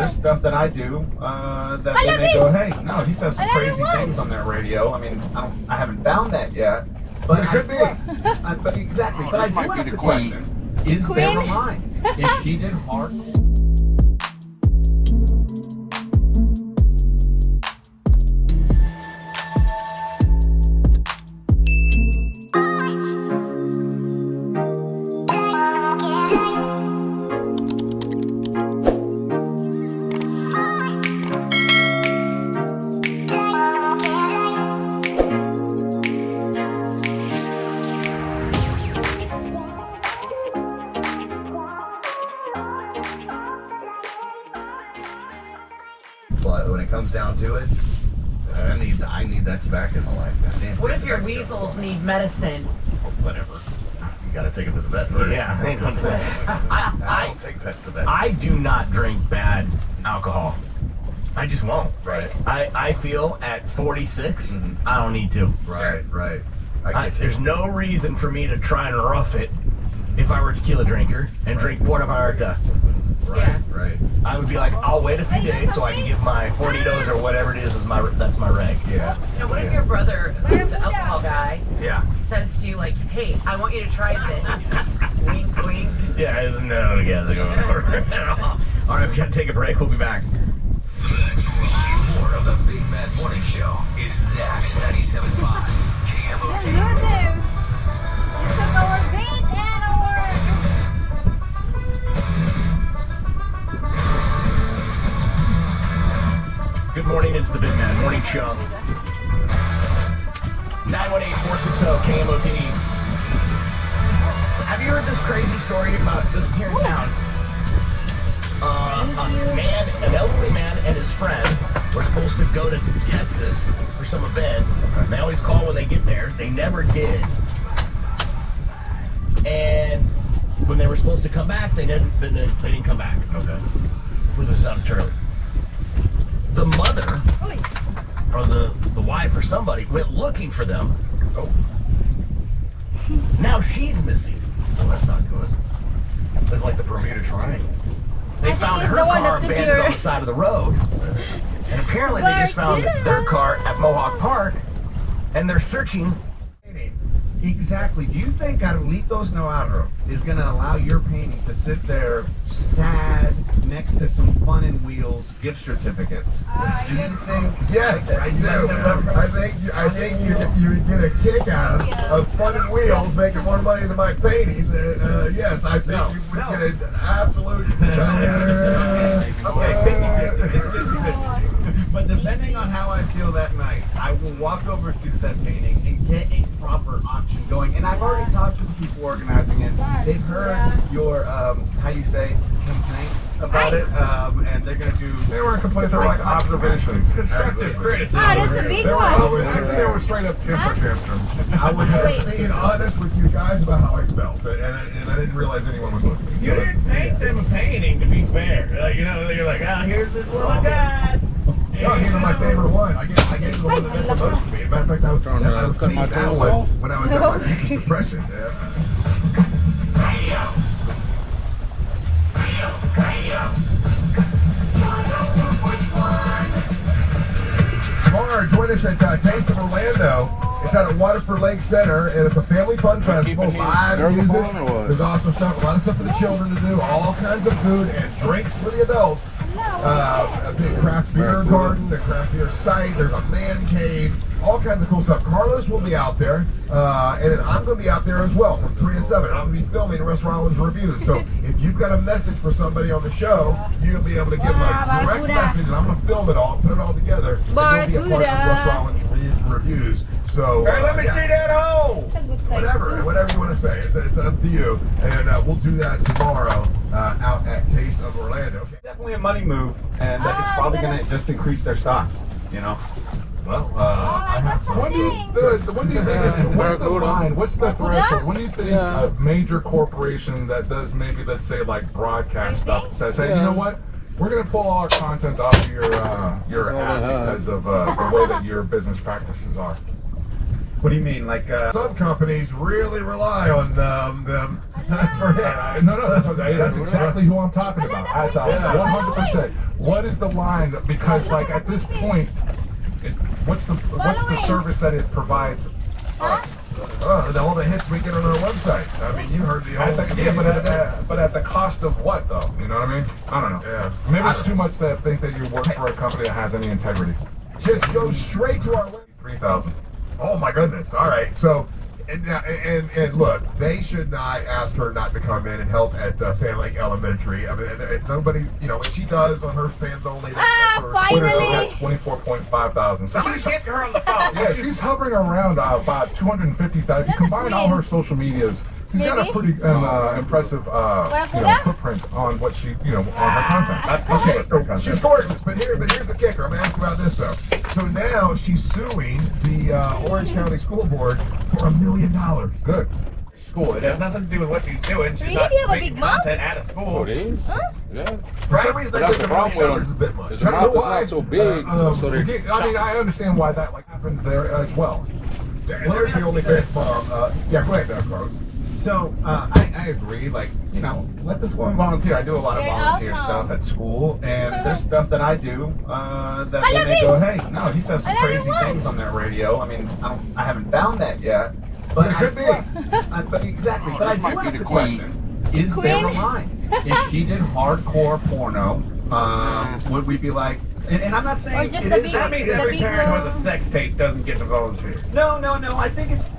there's stuff that I do that they may go, hey, no, he says some crazy things on that radio. I mean, I haven't found that yet. But it could be. But exactly. But I do ask the question, is there a line? If she did hard... But when it comes down to it, I need that tobacco in my life. What if your weasels need medicine? Whatever. You gotta take them to the vet first. Yeah, they don't. I don't take pets to vets. I do not drink bad alcohol. I just won't. Right. I feel at 46, I don't need to. Right. I get you. There's no reason for me to try and rough it if I were a tequila drinker and drink Puerto Vallarta. Right. I would be like, I'll wait a few days so I can get my Hornitos or whatever it is that's my reg. Yeah. Now, what if your brother, the alcohol guy, says to you, like, hey, I want you to try this. Wink, wink. Yeah, no, together. All right, we gotta take a break. We'll be back. More of the Big Mad Morning Show is next. 97.5 KMOD. You took our bait and our... Good morning, it's the Big Man Morning Show. 918-460-KMOD. Have you heard this crazy story about, this is here in town, an elderly man and his friend were supposed to go to Texas for some event. They always call when they get there. They never did. And when they were supposed to come back, they didn't come back. Okay. This is out of Turley. The mother, or the wife or somebody, went looking for them. Oh. Now she's missing. Well, that's not good. It's like the Bermuda Triangle. They found her car abandoned on the side of the road. And apparently they just found their car at Mohawk Park, and they're searching. Exactly. Do you think Carlitos Navarro is going to allow your painting to sit there sad next to some Fun and Wheels gift certificates? Do you think? Yes, I do. I think you would get a kick out of Fun and Wheels making more money than my paintings. Yes, I think you would get an absolute But depending on how I feel that night, I will walk over to said painting and get a proper auction going. And I've already talked to the people organizing it. They've heard your, how you say, complaints about it, and they're going to do... They weren't complaints, they were like observations. Constructive criticism. Oh, that's a big one. They were straight up temper tantrums. I was just being honest with you guys about how I felt, and I didn't realize anyone was listening. You didn't paint them a painting, to be fair. You're like, here's this one I got. No, I gave them my favorite one. I gave them the one that meant the most to me. As a matter of fact, I was painting that one when I was at my deepest depression. Tomorrow, join us at Taste of Orlando. It's at a Waterford Lake Center, and it's a family fun festival. Live music. There's also stuff, a lot of stuff for the children to do. All kinds of food and drinks for the adults. A big craft beer garden, a craft beer site. There's a man cave. All kinds of cool stuff. Carlos will be out there, and then I'm going to be out there as well from 3 to 7. I'm going to be filming Restaurant Lounge reviews. So if you've got a message for somebody on the show, you'll be able to give them a direct message, and I'm going to film it all, put it all together, and you'll be a part of Restaurant Lounge reviews. So let me see that hole. Whatever you want to say, it's up to you, and we'll do that tomorrow out at Taste of Orlando. Okay. Definitely a money move, and it's probably going to just increase their stock, you know? Well, I have some. When do you think what's the line? What's the threshold? When do you think a major corporation that does maybe, let's say, like broadcast stuff says, hey, you know what? We're going to pull all our content off of your app because of the way that your business practices are. What do you mean? Like, some companies really rely on them for hits. No, that's exactly who I'm talking about. That's 100%. What is the line? Because like at this point, what's the service that it provides us? All the hits we get on our website. I mean, you heard the whole... but at the cost of what, though? You know what I mean? I don't know. Yeah. Maybe it's too much to think that you work for a company that has any integrity. Just go straight to our website. 3,000. Oh my goodness! All right, so and look, they should not ask her not to come in and help at Sand Lake Elementary. I mean, nobody, you know, what she does on her fans only. That's her Twitter. She's got 24.5 thousand. So Somebody get her on the phone. Yeah, she's hovering around about 250,000. If you combine all her social medias, she's got a pretty impressive footprint on what she, on her content. That's she's gorgeous, but here's the kicker. I'm gonna ask about this though. So now she's suing the Orange County School Board for $1 million. Good. School. It has nothing to do with what she's doing. She's Really? not Do you have a making big mouth? content out of school. Oh, it is? Huh? Yeah. Right? We think That's the $1 problem million with is a bit much. His mouth is not so big, so they... I mean, I understand why that happens there as well. And there's the OnlyFans mom. Yeah, go ahead, Carlos. So, I agree, like, let this woman volunteer. I do a lot of volunteer stuff at school, and there's stuff that I do that when they go, hey, no, he says some crazy things on that radio. I mean, I haven't found that yet. But it could be. But exactly. But I do ask the question, is there a line? If she did hardcore porno, would we be like, and I'm not saying it is. That means every parent who has a sex tape doesn't get to volunteer. No. I think it's,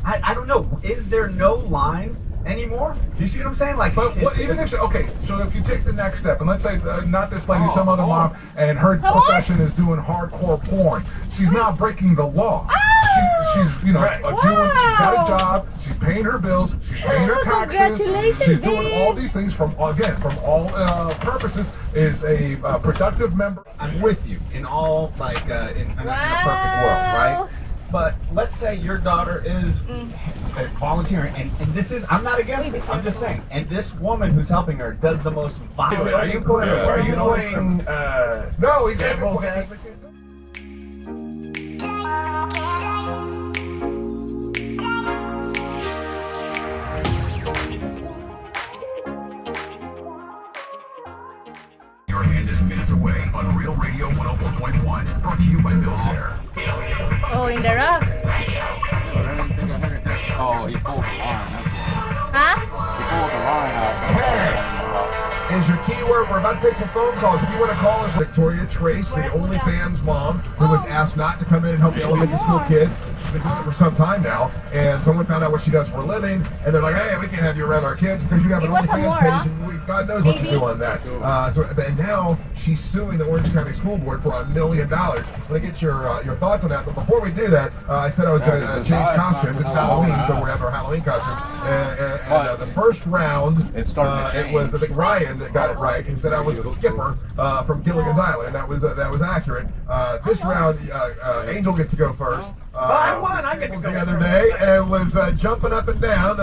I don't know. Is there no line anymore? Do you see what I'm saying? Like, but even if so if you take the next step, and let's say not this lady, some other mom, and her profession is doing hardcore porn. She's not breaking the law. She's doing. She's got a job. She's paying her bills. She's paying her taxes. She's doing all these things from all purposes. Is a productive member. I'm with you in all in a perfect world, right? But let's say your daughter is volunteering, and this is, I'm not against it, I'm just saying, and this woman who's helping her does the most violent. Are you playing no, he's devil's advocate? Your hand is minutes away on Real Radio 104.1, brought to you by Bill's Air. Oh, in the rock. Oh, he pulled the line. That's why. Huh? He pulled the line out. Is your keyword? We're about to take some phone calls. If you want to call us, Victoria Trace, the OnlyFans mom, who was asked not to come in and help the elementary school kids. She's been doing it for some time now, and someone found out what she does for a living, and they're like, hey, we can't have you around our kids because you have an OnlyFans page, and God knows what you do on that. And now she's suing the Orange County School Board for $1 million. I'm going to get your thoughts on that, but before we do that, I said I was going to change costumes. It's Halloween, so we have our Halloween costumes. And the first round, it was, I think, Ryan that got it right. He said I was the skipper from Gilligan's Island. That was accurate. This round, Angel gets to go first. I won. I get to go the other day and was jumping up and down,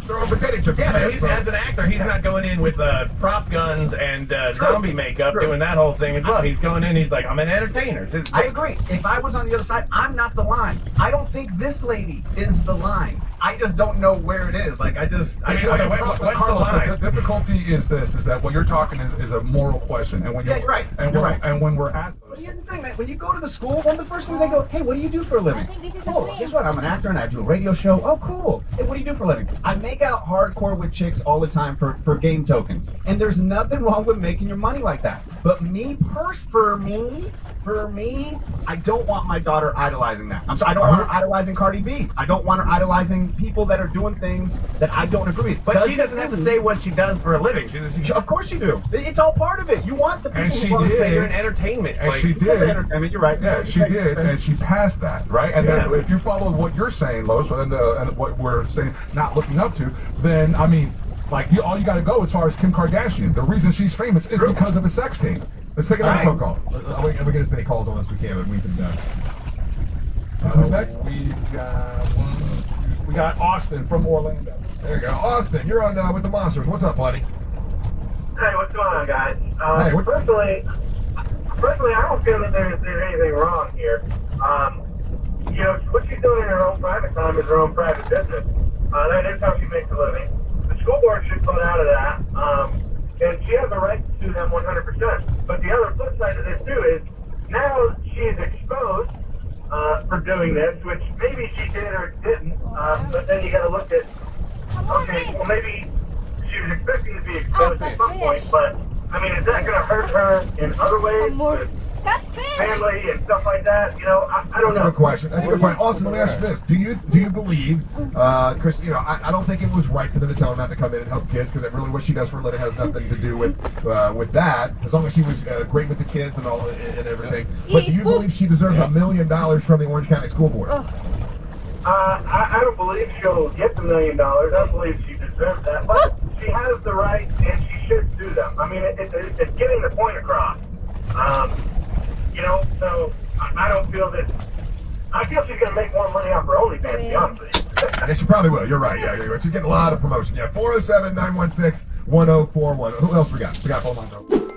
throwing potato chips. Yeah, but as an actor, he's not going in with prop guns and zombie makeup, doing that whole thing as well. He's going in. He's like, I'm an entertainer. I agree. If I was on the other side, I'm not the line. I don't think this lady is the line. I just don't know where it is. Like, what's the Carlos, line? The difficulty is this: is that what you're talking is a moral question, and when you're right. And when we're at But here's the thing, man. When you go to the school, one of the first things they go, hey, what do you do for a living? Oh, guess what? I'm an actor and I do a radio show. Oh, cool. Hey, what do you do for a living? I make out hardcore with chicks all the time for game tokens. And there's nothing wrong with making your money like that. But for me, I don't want my daughter idolizing that. I don't want her idolizing Cardi B. I don't want her idolizing people that are doing things that I don't agree with. But she doesn't have to say what she does for a living. Of course you do. It's all part of it. You want the people and she who did. Say you're in entertainment. And she did. I mean, you're right. Yeah, she did, and she passed that, right? And then if you follow what you're saying, Los, and what we're saying, not looking up to, then, I mean, all you got to go as far as Kim Kardashian. The reason she's famous is because of a sex tape. Let's take another phone call. We get as many calls on as we can, and we can. Who's next? We got Austin from Orlando. There you go, Austin. You're on with the Monsters. What's up, buddy? Hey, what's going on, guys? Personally, I don't feel that there's anything wrong here. you know, what she's doing in her own private time is her own private business. That is how she makes a living. The school board should come out of that, and she has the right to sue them 100%. But the other flip side of this too is now she's exposed for doing this, which maybe she did or didn't. But then you got to look at, okay, well maybe she was expecting to be exposed at some point, but I mean, is that going to hurt her in other ways? With family and stuff like that, you know, I don't know. That's a good question. That's a good question. Also, let me ask you this: Do you believe? Because you know, I don't think it was right for them to tell her not to come in and help kids, because really what she does for a living has nothing to do with that. As long as she was great with the kids and all and everything. But do you believe she deserves $1 million from the Orange County School Board? I don't believe she'll get the $1 million. I don't believe she deserves that, but she has the right and she should sue them. I mean, it's getting the point across. You know, so I don't feel that. I feel she's going to make more money off her OnlyFans, to be honest with you. Yeah, she probably will. You're right. Yeah, you're right. She's getting a lot of promotion. Yeah, 407-916-1041. Who else we got? We got phone lines open.